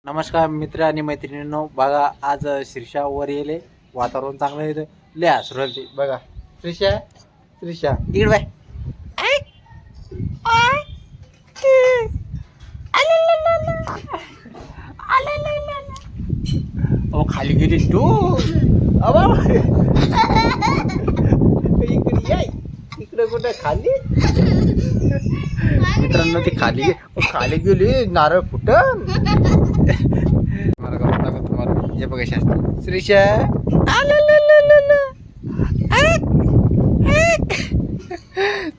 नमस्कार मित्र आणि मैत्रिणींनो, बघा आज शीर्षा वर येले, वातावरण चांगलं येतं, लिहा सुरलती बघा. श्रीषा श्रीषा इकडे बाय. ओ खाली गेली तू. अबा इकडे याय, इकडे कुठे खाली. मित्रांनो ती खाली खाली गेली, नारळ फुटन. मला का म्हणता का तुम्हाला हे बघा शास्त्र. श्रीषा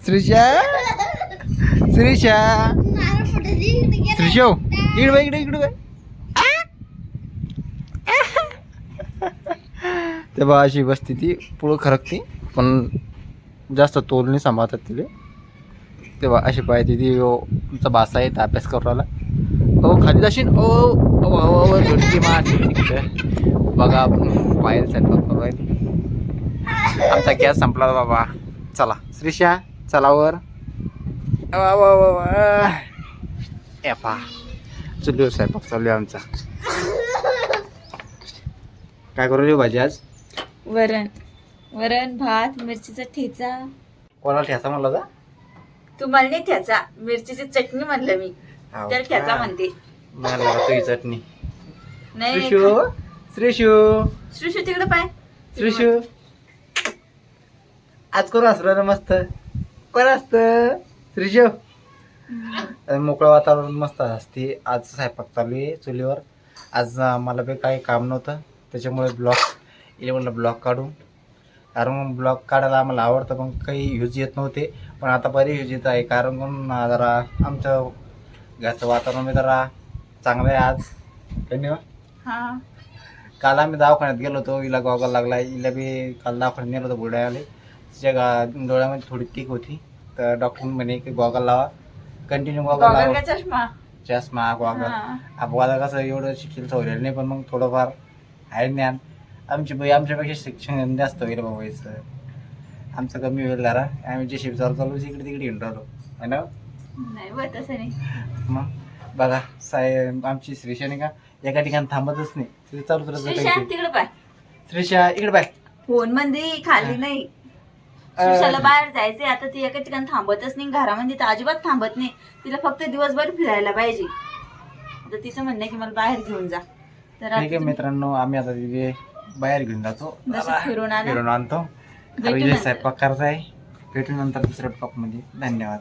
श्रीषा श्रीषा श्रीशो इकडे बाय, इकडे इकडे बाय. तेव्हा अशी बसती ती पुढं खरकती, पण जास्त तोल नाही सांभाळतात तिले. तेव्हा अशी पाहिजे ती. तुमचा भाषा आहे अभ्यास करू राहिला. हो खाली जाशील. ओ धुडकी मार तिकडे बघा. पायल स्वयंपाक करू राहिली. आमचा गॅस संपला बाबा. चला श्रीषा चलावर. एपा चुलीवर स्वयंपाक चालू आहे आमचा. काय करू रे भाजी आज? वरण भात, मिरचीचा ठेचा. कोणाला ठेचा म्हणला का? तुम्हाला नाही ठेचा, मिरचीची चटणी म्हणलं मी. त्याला ठेचा म्हणते. मला तुझी चटणी. नाही श्रीशू श्रीशू श्रीशू तिकडे पाय. श्रीशू आज कोण असलं मस्त. कोण असत श्रीशू? मोकळं वातावरण मस्त असते. आज स्वयंपाक चालू आहे चुलीवर. आज मला बी काही काम नव्हतं, त्याच्यामुळे ब्लॉग काढू. कारण ब्लॉग काढायला आम्हाला आवडतं, पण काही यूज येत नव्हते. पण आता बरे यूज येत आहे, कारण जरा आमचं घरचं वातावरण जरा चांगलं आहे आज. धन्यवाद. हा काल आम्ही दवाखान्यात गेलो होतो. हिला गॉगल लागला. हिला बी काल दवाखान्यात नेलं होतं बुलढाण्याला. तिच्या डोळ्यामध्ये थोडी टीक होती, तर डॉक्टर म्हणे की गॉगल लावा, कंटिन्यू गॉगल लावा. चष्मा गॉगल. आपल्याला कसं एवढं शिक्षण सवरेल नाही, पण मग थोडंफार आहे ज्ञान. आमच्यापेक्षा शिक्षण जास्त होईल बाबाचं. आमचं कमी होईल जरा. आम्ही जे शिफ्ट चालू इकडे तिकडे घेऊन राहिलो है ना. नाही तसं नाही. मग बघा साहेब आमची श्रीषा नाही का एका ठिकाणी थांबतच नाही. तिथे चालूच राहत. तिकडे पाय. श्रीषा इकडे बाय. फोन मध्ये खाली नाही. श्रीषाला बाहेर जायचंय आता. ती एका ठिकाणी थांबतच नाही, घरामध्ये तर अजिबात थांबत नाही. तिला फक्त दिवसभर फिरायला पाहिजे. तर तिचं म्हणणं आहे की मला बाहेर घेऊन जा. तर ठीक आहे मित्रांनो, आम्ही आता तिथे बाहेर घेऊन जातो, फिरून आणतो. स्वयंपाक करायचा आहे. भेटू नंतर दुसऱ्या ब्लॉग मध्ये. धन्यवाद.